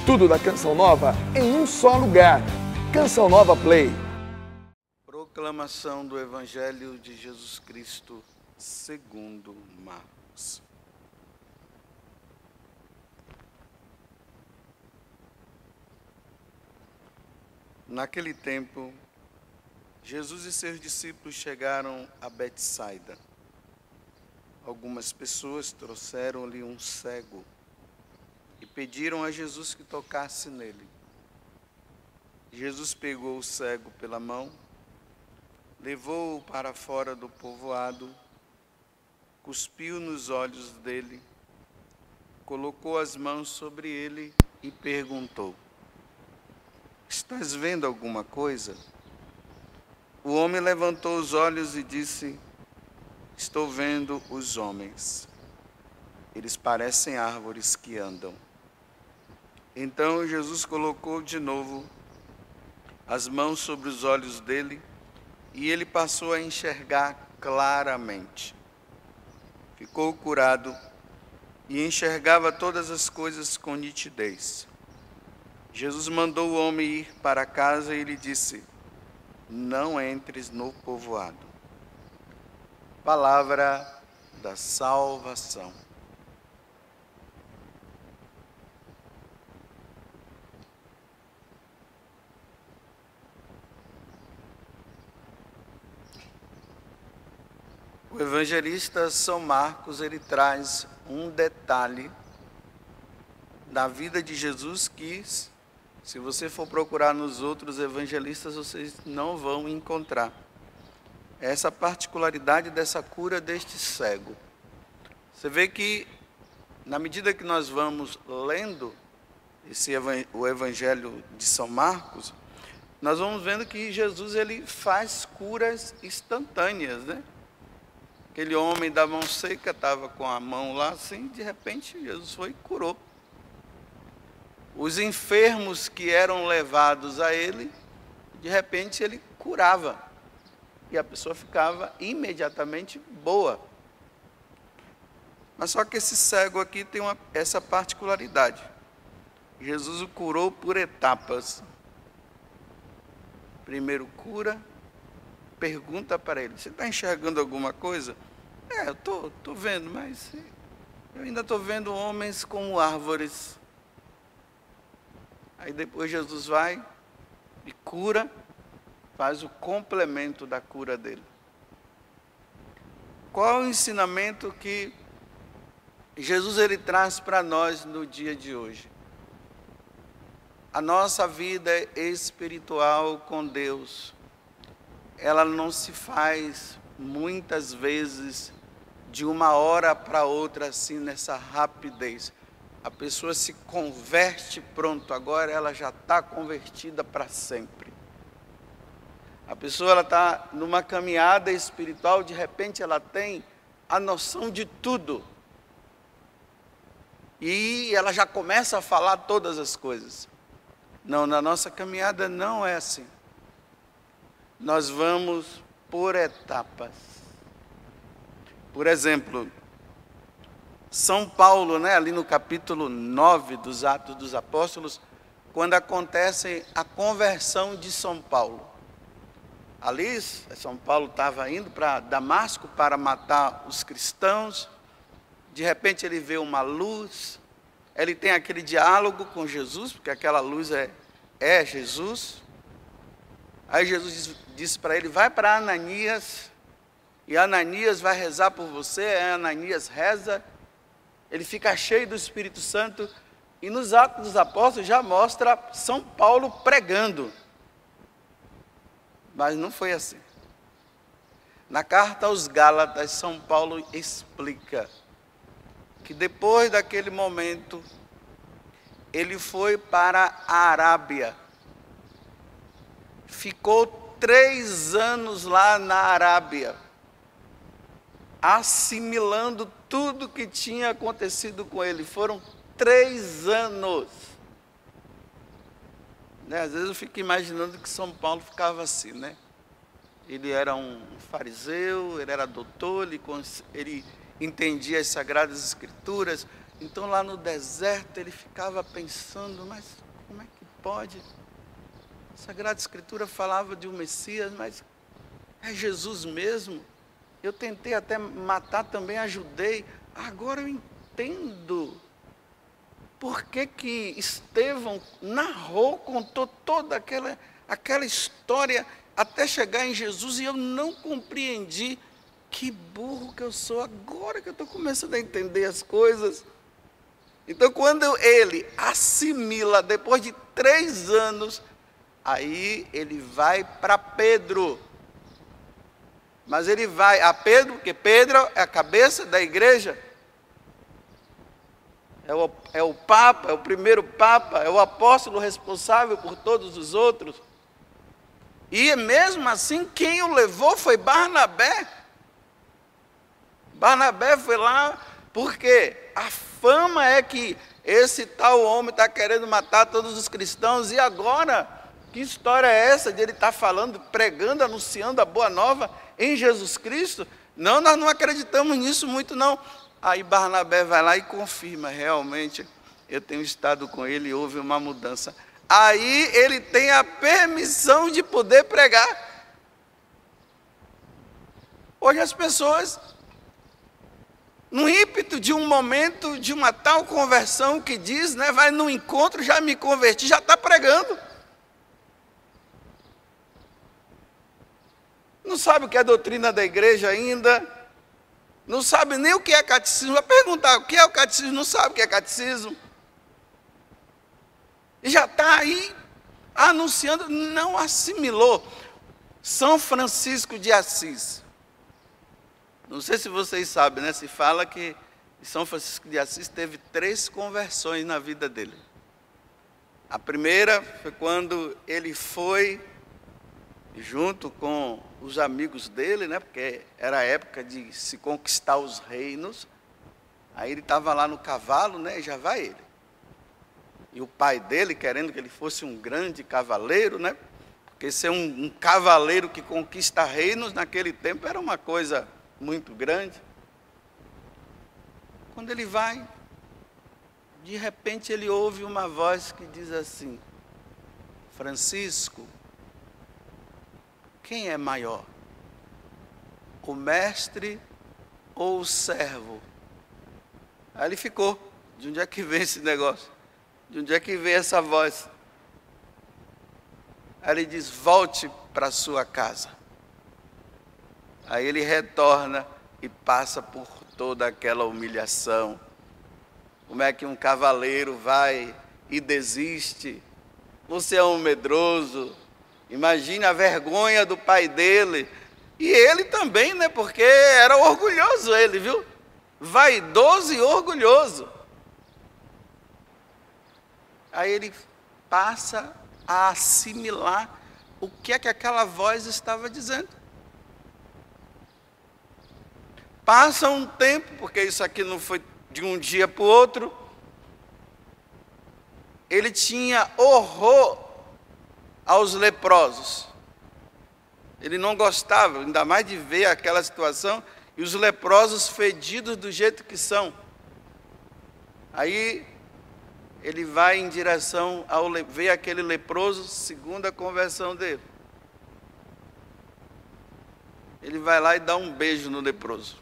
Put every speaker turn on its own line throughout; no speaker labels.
tudo da Canção Nova em um só lugar. Canção Nova Play.
Proclamação do Evangelho de Jesus Cristo segundo Marcos. Naquele tempo, Jesus e seus discípulos chegaram a Betsaida. Algumas pessoas trouxeram-lhe um cego e pediram a Jesus que tocasse nele. Jesus pegou o cego pela mão, levou-o para fora do povoado, cuspiu nos olhos dele, colocou as mãos sobre ele e perguntou: "Estás vendo alguma coisa?" O homem levantou os olhos e disse: "Estou vendo os homens. Eles parecem árvores que andam." Então Jesus colocou de novo as mãos sobre os olhos dele e ele passou a enxergar claramente. Ficou curado e enxergava todas as coisas com nitidez. Jesus mandou o homem ir para casa e lhe disse: "Não entres no povoado." Palavra da salvação. O evangelista São Marcos, ele traz um detalhe da vida de Jesus que, se você for procurar nos outros evangelistas, vocês não vão encontrar. Essa particularidade dessa cura deste cego. Você vê que, na medida que nós vamos lendo o Evangelho de São Marcos, nós vamos vendo que Jesus ele faz curas instantâneas, né? Aquele homem da mão seca estava com a mão lá assim, de repente Jesus foi e curou. Os enfermos que eram levados a ele, de repente ele curava. E a pessoa ficava imediatamente boa. Mas só que esse cego aqui tem essa particularidade. Jesus o curou por etapas. Primeiro cura, pergunta para ele: "Você está enxergando alguma coisa?" Eu estou vendo, mas eu ainda estou vendo homens como árvores. Aí depois Jesus vai e cura, faz o complemento da cura dele. Qual é o ensinamento que Jesus ele traz para nós no dia de hoje? A nossa vida espiritual com Deus, ela não se faz muitas vezes de uma hora para outra assim, nessa rapidez. A pessoa se converte, pronto, agora ela já está convertida para sempre. A pessoa ela está numa caminhada espiritual, de repente ela tem a noção de tudo. E ela já começa a falar todas as coisas. Não, na nossa caminhada não é assim. Nós vamos por etapas. Por exemplo, São Paulo, né, ali no capítulo 9 dos Atos dos Apóstolos, quando acontece a conversão de São Paulo. Ali, São Paulo estava indo para Damasco para matar os cristãos. De repente ele vê uma luz, ele tem aquele diálogo com Jesus, porque aquela luz é Jesus. Aí Jesus disse para ele: "Vai para Ananias, e Ananias vai rezar por você." Aí Ananias reza, ele fica cheio do Espírito Santo, e nos Atos dos Apóstolos já mostra São Paulo pregando. Mas não foi assim. Na carta aos Gálatas, São Paulo explica que depois daquele momento, ele foi para a Arábia. Ficou 3 anos lá na Arábia, assimilando tudo que tinha acontecido com ele. Foram 3 anos. Né? Às vezes eu fico imaginando que São Paulo ficava assim, né? Ele era um fariseu, ele era doutor, ele entendia as Sagradas Escrituras, Então lá no deserto ele ficava pensando, mas como é que pode? A Sagrada Escritura falava de um Messias, mas é Jesus mesmo. Eu tentei até matar também, ajudei. Agora eu entendo por que Estevão narrou, contou toda aquela história até chegar em Jesus e eu não compreendi. Que burro que eu sou, agora que eu estou começando a entender as coisas. Então, quando ele assimila, depois de 3 anos, aí ele vai para Pedro. Mas ele vai a Pedro, porque Pedro é a cabeça da igreja. É o Papa, é o primeiro Papa, é o apóstolo responsável por todos os outros. E mesmo assim, quem o levou foi Barnabé. Barnabé foi lá porque a fama é que esse tal homem está querendo matar todos os cristãos. E agora, que história é essa de ele estar falando, pregando, anunciando a boa nova em Jesus Cristo? Não, nós não acreditamos nisso muito não. Aí Barnabé vai lá e confirma, realmente, eu tenho estado com ele e houve uma mudança. Aí ele tem a permissão de poder pregar. Hoje as pessoas, no ímpeto de um momento, de uma tal conversão que diz, né, vai no encontro, já me converti, já está pregando. Não sabe o que é a doutrina da igreja ainda, não sabe nem o que é catecismo. Vai perguntar o que é o catecismo, não sabe o que é catecismo. E já está aí anunciando, não assimilou. São Francisco de Assis. Não sei se vocês sabem, né? Se fala que São Francisco de Assis teve 3 conversões na vida dele. A primeira foi quando ele foi junto com os amigos dele, né? Porque era a época de se conquistar os reinos. Aí ele estava lá no cavalo, né? E já vai ele. E o pai dele, querendo que ele fosse um grande cavaleiro, né? Porque ser um cavaleiro que conquista reinos naquele tempo era uma coisa muito grande. Quando ele vai, de repente ele ouve uma voz que diz assim: Francisco, quem é maior? O mestre ou o servo? Aí ele ficou, de onde é que vem esse negócio? De onde é que vem essa voz? Aí ele diz: volte para sua casa. Aí ele retorna e passa por toda aquela humilhação. Como é que um cavaleiro vai e desiste? Você é um medroso. Imagine a vergonha do pai dele. E ele também, né? Porque era orgulhoso ele, viu? Vaidoso e orgulhoso. Aí ele passa a assimilar o que é que aquela voz estava dizendo. Passa um tempo, porque isso aqui não foi de um dia para o outro. Ele tinha horror aos leprosos. Ele não gostava, ainda mais de ver aquela situação, e os leprosos fedidos do jeito que são. Aí ele vai em direção ver aquele leproso, segundo a conversão dele. Ele vai lá e dá um beijo no leproso,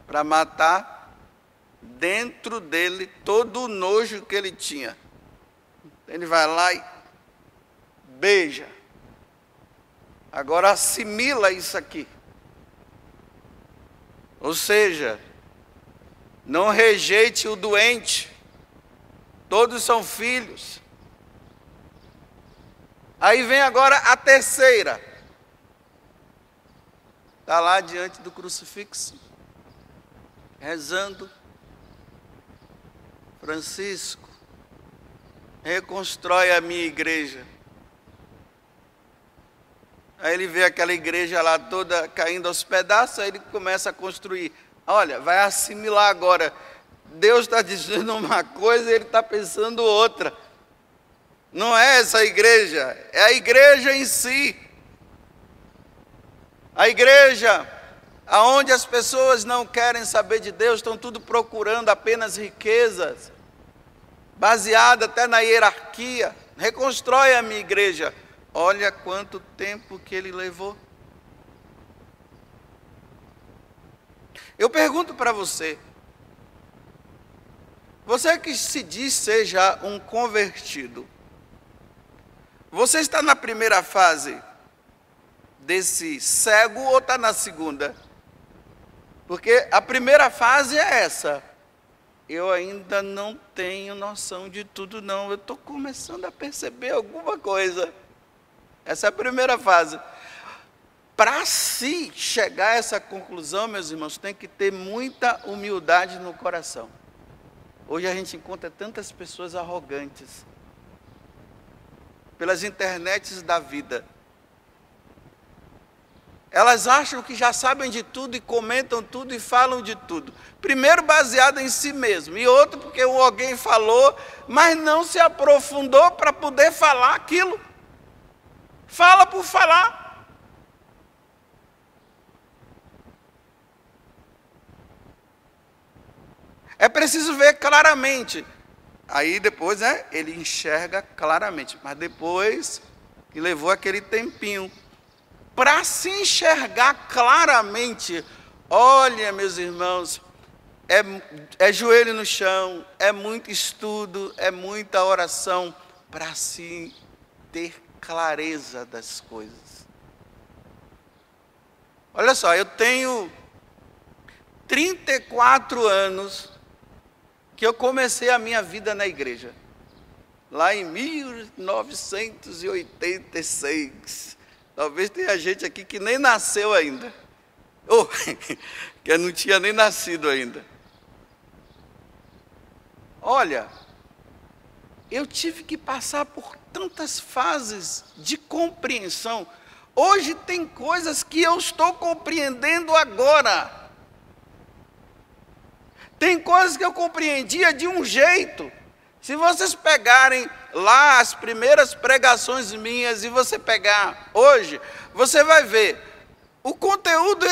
para matar dentro dele todo o nojo que ele tinha. Ele vai lá e beija. Agora assimila isso aqui. Ou seja, não rejeite o doente. Todos são filhos. Aí vem agora a terceira. Está lá diante do crucifixo, rezando: Francisco, reconstrói a minha igreja. Aí ele vê aquela igreja lá toda caindo aos pedaços, aí ele começa a construir. Olha, vai assimilar agora. Deus está dizendo uma coisa e ele está pensando outra. Não é essa igreja, é a igreja em si. A igreja, aonde as pessoas não querem saber de Deus, estão tudo procurando apenas riquezas, baseada até na hierarquia. Reconstrói a minha igreja. Olha quanto tempo que ele levou. Eu pergunto para você, você que se diz ser já um convertido, você está na primeira fase desse cego ou está na segunda? Porque a primeira fase é essa. Eu ainda não tenho noção de tudo não, eu estou começando a perceber alguma coisa. Essa é a primeira fase. Para se chegar a essa conclusão, meus irmãos, tem que ter muita humildade no coração. Hoje a gente encontra tantas pessoas arrogantes, pelas internets da vida. Elas acham que já sabem de tudo e comentam tudo e falam de tudo. Primeiro baseado em si mesmo, e outro porque alguém falou, mas não se aprofundou para poder falar aquilo. Fala por falar. É preciso ver claramente. Aí depois, ele enxerga claramente. Mas depois que levou aquele tempinho para se enxergar claramente, olha, meus irmãos, é joelho no chão, é muito estudo, é muita oração para se ter clareza das coisas. Olha só, eu tenho 34 anos que eu comecei a minha vida na igreja, lá em 1986. Talvez tenha gente aqui que nem nasceu ainda, ou que não tinha nem nascido ainda. Olha, eu tive que passar por tantas fases de compreensão. Hoje tem coisas que eu estou compreendendo agora. Tem coisas que eu compreendia de um jeito. Se vocês pegarem lá as primeiras pregações minhas e você pegar hoje, você vai ver, o conteúdo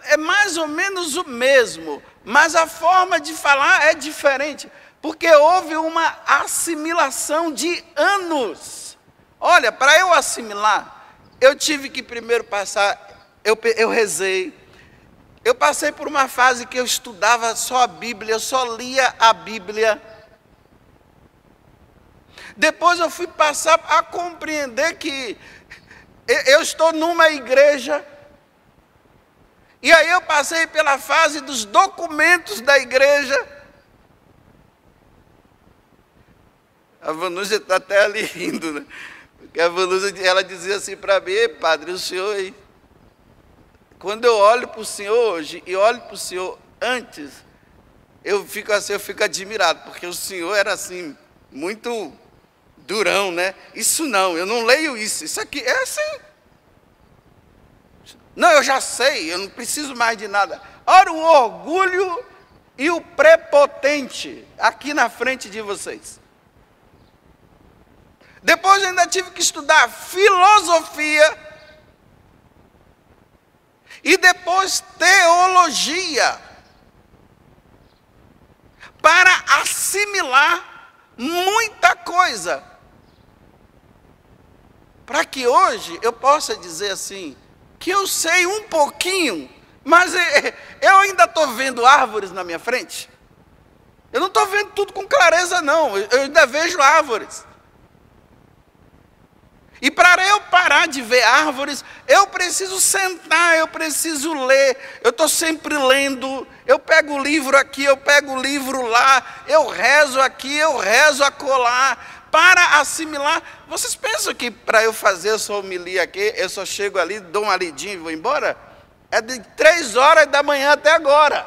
é mais ou menos o mesmo, mas a forma de falar é diferente, porque houve uma assimilação de anos. Olha, para eu assimilar, eu tive que primeiro passar, eu rezei. Eu passei por uma fase que eu estudava só a Bíblia, eu só lia a Bíblia. Depois eu fui passar a compreender que eu estou numa igreja. E aí eu passei pela fase dos documentos da igreja. A Vanusa está até ali rindo, né? Porque a Vanusa, ela dizia assim para mim: padre, o senhor aí. Quando eu olho para o Senhor hoje e olho para o Senhor antes, eu fico admirado, porque o Senhor era assim, muito durão, né? Isso não, eu não leio isso, isso aqui é assim. Não, eu já sei, eu não preciso mais de nada. Olha o orgulho e o prepotente aqui na frente de vocês. Depois eu ainda tive que estudar filosofia, e depois teologia, para assimilar muita coisa, para que hoje eu possa dizer assim, que eu sei um pouquinho, mas eu ainda estou vendo árvores na minha frente. Eu não estou vendo tudo com clareza não, eu ainda vejo árvores. E para eu parar de ver árvores, eu preciso sentar, eu preciso ler. Eu estou sempre lendo, eu pego o livro aqui, eu pego o livro lá, eu rezo aqui, eu rezo acolá, para assimilar. Vocês pensam que para eu fazer essa homilia aqui, eu só chego ali, dou uma lidinha e vou embora? É de 3 horas da manhã até agora.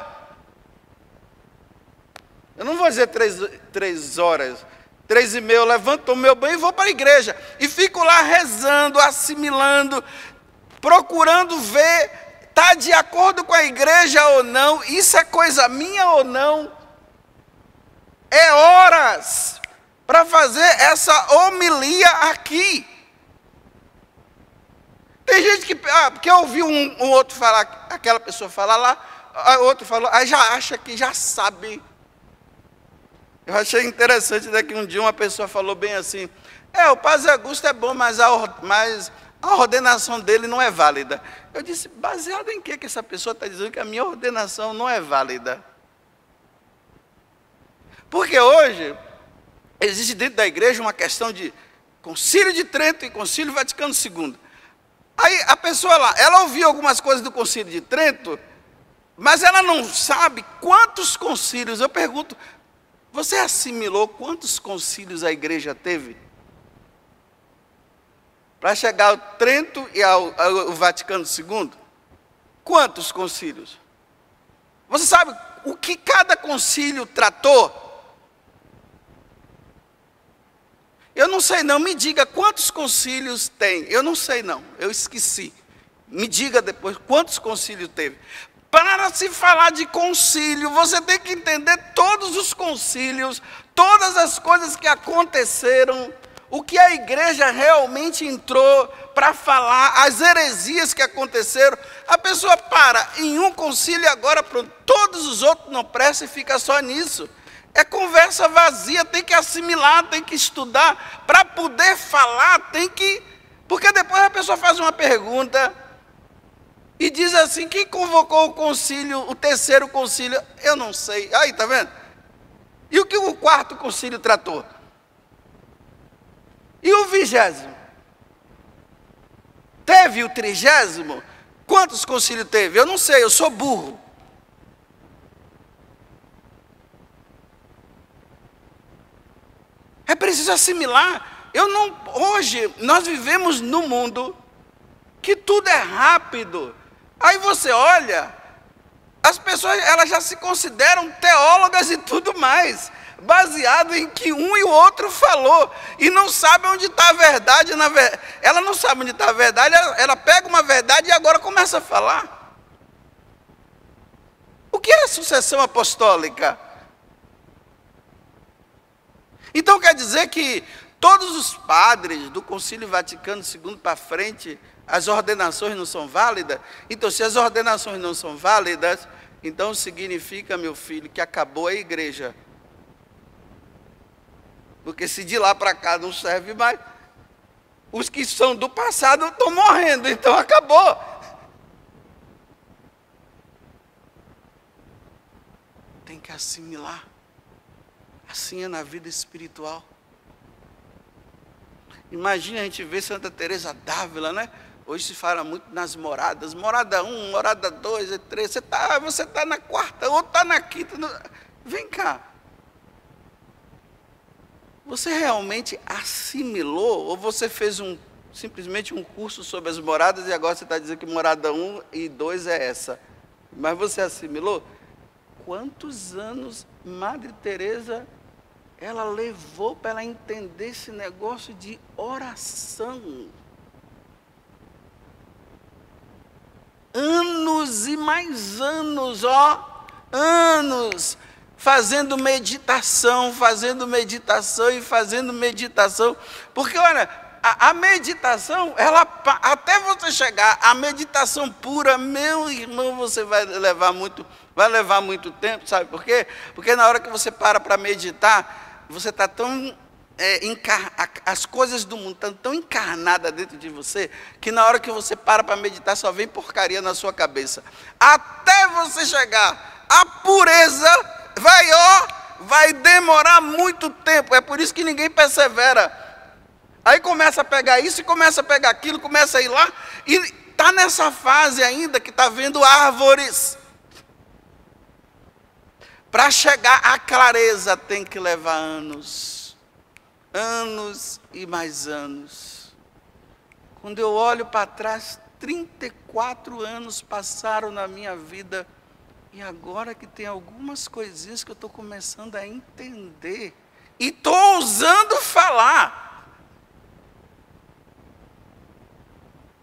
Eu não vou dizer 3 horas. 3h30 eu levanto, tomo meu banho e vou para a igreja. E fico lá rezando, assimilando, procurando ver, está de acordo com a igreja ou não, isso é coisa minha ou não. É horas para fazer essa homilia aqui. Tem gente que, porque ouviu um outro falar, aquela pessoa falar lá, a outro falou, aí já acha que já sabe. Eu achei interessante, né, que um dia uma pessoa falou bem assim, o Padre Augusto é bom, mas a ordenação dele não é válida. Eu disse, baseado em que essa pessoa está dizendo que a minha ordenação não é válida? Porque hoje, existe dentro da igreja uma questão de Concílio de Trento e Concílio Vaticano II. Aí a pessoa lá, ela ouviu algumas coisas do Concílio de Trento, mas ela não sabe quantos concílios. Eu pergunto, você assimilou quantos concílios a igreja teve? Para chegar ao Trento e ao Vaticano II? Quantos concílios? Você sabe o que cada concílio tratou? Eu não sei não, me diga quantos concílios tem. Eu não sei não, eu esqueci. Me diga depois quantos concílios teve. Para se falar de concílio, você tem que entender todos os concílios, todas as coisas que aconteceram, o que a igreja realmente entrou para falar, as heresias que aconteceram. A pessoa para em um concílio e agora pronto, todos os outros não prestam e fica só nisso. É conversa vazia, tem que assimilar, tem que estudar, para poder falar, tem que... Porque depois a pessoa faz uma pergunta e diz assim, quem convocou o concílio, o terceiro concílio? Eu não sei. Aí, tá vendo? E o que o quarto concílio tratou? E o 20º? Teve o 30º? Quantos concílios teve? Eu não sei, eu sou burro. É preciso assimilar. Hoje, nós vivemos num mundo que tudo é rápido. Aí você olha, as pessoas elas já se consideram teólogas e tudo mais, baseado em que um e o outro falou, e não sabe onde está a verdade. Ela não sabe onde está a verdade, ela pega uma verdade e agora começa a falar. O que é a sucessão apostólica? Então quer dizer que todos os padres do Concílio Vaticano II para frente, as ordenações não são válidas? Então, se as ordenações não são válidas, então significa, meu filho, que acabou a igreja. Porque se de lá para cá não serve mais, os que são do passado estão morrendo, então acabou. Tem que assimilar. Assim é na vida espiritual. Imagina a gente ver Santa Teresa d'Ávila, né? Hoje se fala muito nas moradas. Morada 1, morada 2, 3. Você tá na quarta, outro está na quinta. Vem cá. Você realmente assimilou? Ou você fez simplesmente um curso sobre as moradas e agora você está dizendo que morada 1 e 2 é essa? Mas você assimilou? Quantos anos Madre Teresa ela levou para ela entender esse negócio de oração? Anos e mais anos, anos, fazendo meditação, porque olha, a meditação, até você chegar à meditação pura, meu irmão, você vai levar muito tempo, sabe por quê? Porque na hora que você para meditar, você está tão, as coisas do mundo estão tão encarnadas dentro de você, que na hora que você para meditar, só vem porcaria na sua cabeça. Até você chegar à pureza, vai demorar muito tempo, é por isso que ninguém persevera. Aí começa a pegar isso, e começa a pegar aquilo, começa a ir lá, e está nessa fase ainda que está vendo árvores. Para chegar à clareza tem que levar anos, anos e mais anos. Quando eu olho para trás, 34 anos passaram na minha vida, e agora que tem algumas coisinhas que eu estou começando a entender, e estou ousando falar.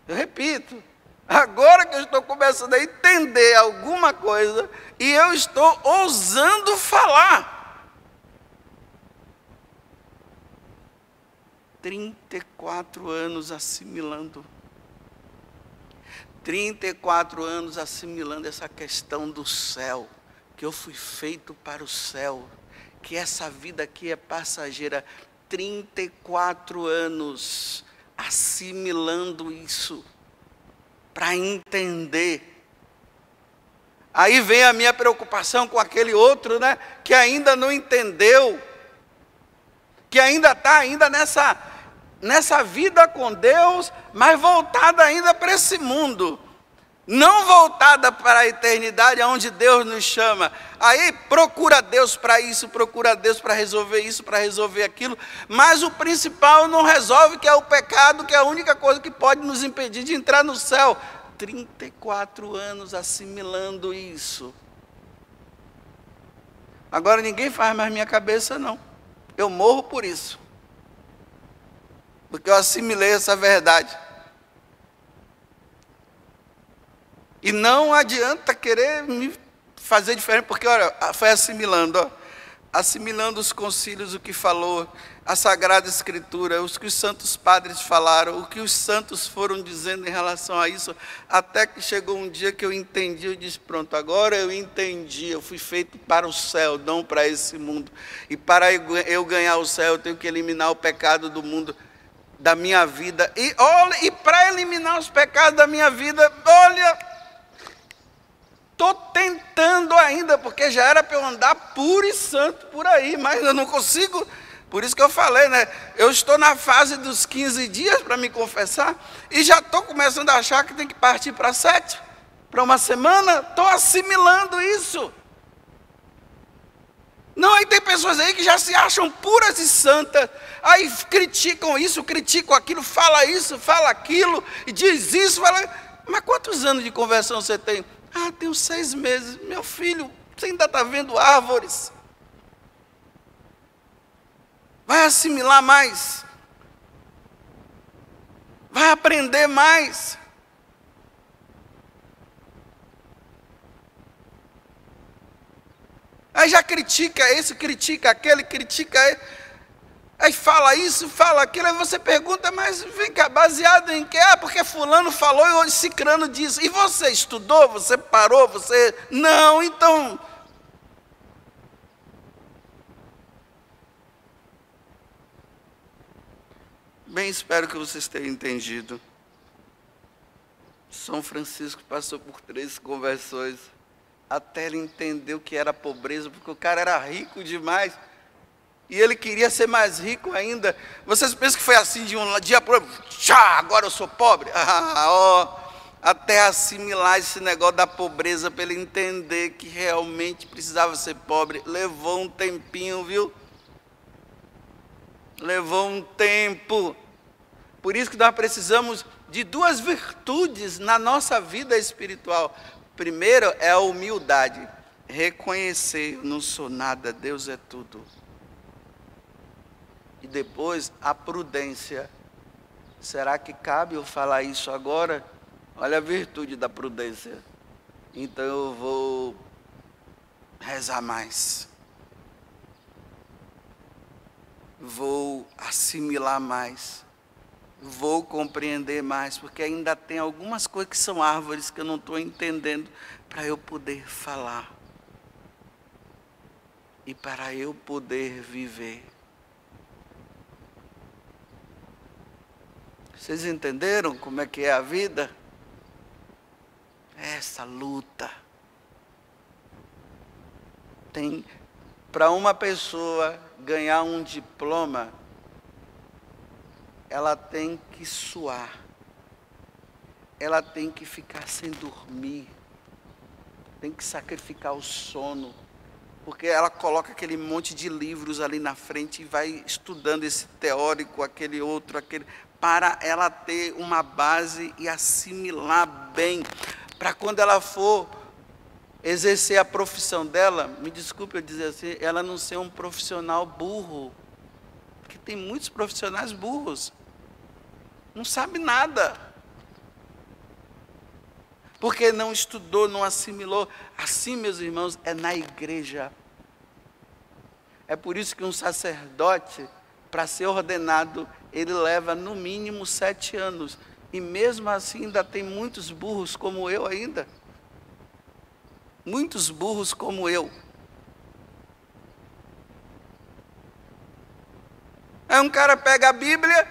Eu repito, agora que eu estou começando a entender alguma coisa, e eu estou ousando falar. 34 anos assimilando. 34 anos assimilando essa questão do céu, que eu fui feito para o céu, que essa vida aqui é passageira. 34 anos assimilando isso, para entender. Aí vem a minha preocupação com aquele outro, né, que ainda não entendeu, que ainda está nessa vida com Deus, mas voltada ainda para esse mundo, não voltada para a eternidade, aonde Deus nos chama. Aí procura Deus para isso, procura Deus para resolver isso, para resolver aquilo, mas o principal não resolve, que é o pecado, que é a única coisa que pode nos impedir de entrar no céu. 34 anos assimilando isso. Agora ninguém faz mais minha cabeça, não. Eu morro por isso, porque eu assimilei essa verdade. E não adianta querer me fazer diferente, porque olha, foi assimilando, assimilando os concílios, o que falou, a Sagrada Escritura, os que os santos padres falaram, o que os santos foram dizendo em relação a isso, até que chegou um dia que eu entendi, eu disse, pronto, agora eu entendi, eu fui feito para o céu, não para esse mundo. E para eu ganhar o céu, eu tenho que eliminar o pecado do mundo, da minha vida. E para eliminar os pecados da minha vida, olha, estou tentando ainda, porque já era para eu andar puro e santo por aí, mas eu não consigo. Por isso que eu falei, né? Eu estou na fase dos 15 dias para me confessar, e já estou começando a achar que tem que partir para 7, para uma semana. Estou assimilando isso. Não, aí tem pessoas aí que já se acham puras e santas, aí criticam isso, criticam aquilo, fala isso, fala aquilo, e diz isso, fala... Mas quantos anos de conversão você tem? Ah, tenho 6 meses. Meu filho, você ainda está vendo árvores. Vai assimilar mais. Vai aprender mais. Aí já critica esse, critica aquele, critica ele. Aí fala isso, fala aquilo, aí você pergunta, mas vem cá, baseado em quê? Ah, porque fulano falou e hoje cicrano disse. E você estudou, você parou, você... Não, então... Bem, espero que vocês tenham entendido. São Francisco passou por 3 conversões, até ele entender o que era pobreza, porque o cara era rico demais. E ele queria ser mais rico ainda. Vocês pensam que foi assim de um dia para o outro? Agora eu sou pobre? Até assimilar esse negócio da pobreza, para ele entender que realmente precisava ser pobre. Levou um tempinho, viu? Levou um tempo. Por isso que nós precisamos de 2 virtudes na nossa vida espiritual. Primeiro é a humildade. Reconhecer, eu não sou nada, Deus é tudo. E depois, a prudência. Será que cabe eu falar isso agora? Olha a virtude da prudência. Então eu vou rezar mais. Vou assimilar mais. Vou compreender mais, porque ainda tem algumas coisas que são árvores que eu não estou entendendo, para eu poder falar. E para eu poder viver. Vocês entenderam como é que é a vida? Essa luta. Para uma pessoa ganhar um diploma, ela tem que suar. Ela tem que ficar sem dormir. Tem que sacrificar o sono. Porque ela coloca aquele monte de livros ali na frente e vai estudando esse teórico, aquele outro, aquele... para ela ter uma base e assimilar bem, para quando ela for exercer a profissão dela, me desculpe eu dizer assim, ela não ser um profissional burro, porque tem muitos profissionais burros, não sabe nada, porque não estudou, não assimilou. Assim, meus irmãos, é na igreja. É por isso que um sacerdote, para ser ordenado, ele leva no mínimo 7 anos. E mesmo assim ainda tem muitos burros como eu ainda. Muitos burros como eu. Aí um cara pega a Bíblia,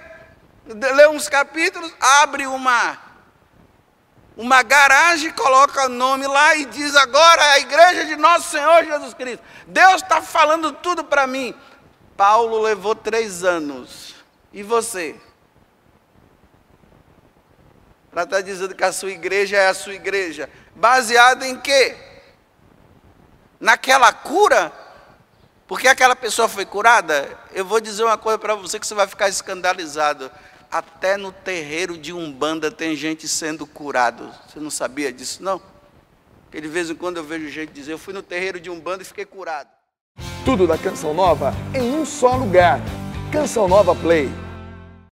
lê uns capítulos, abre uma garagem, coloca o nome lá e diz: agora é a igreja de nosso Senhor Jesus Cristo. Deus está falando tudo para mim. Paulo levou 3 anos. E você? Para estar dizendo que a sua igreja é a sua igreja. Baseada em quê? Naquela cura? Porque aquela pessoa foi curada? Eu vou dizer uma coisa para você que você vai ficar escandalizado. Até no terreiro de Umbanda tem gente sendo curado. Você não sabia disso, não? Porque de vez em quando eu vejo gente dizer: eu fui no terreiro de Umbanda e fiquei curado.
Tudo da Canção Nova em um só lugar. Canção Nova Play.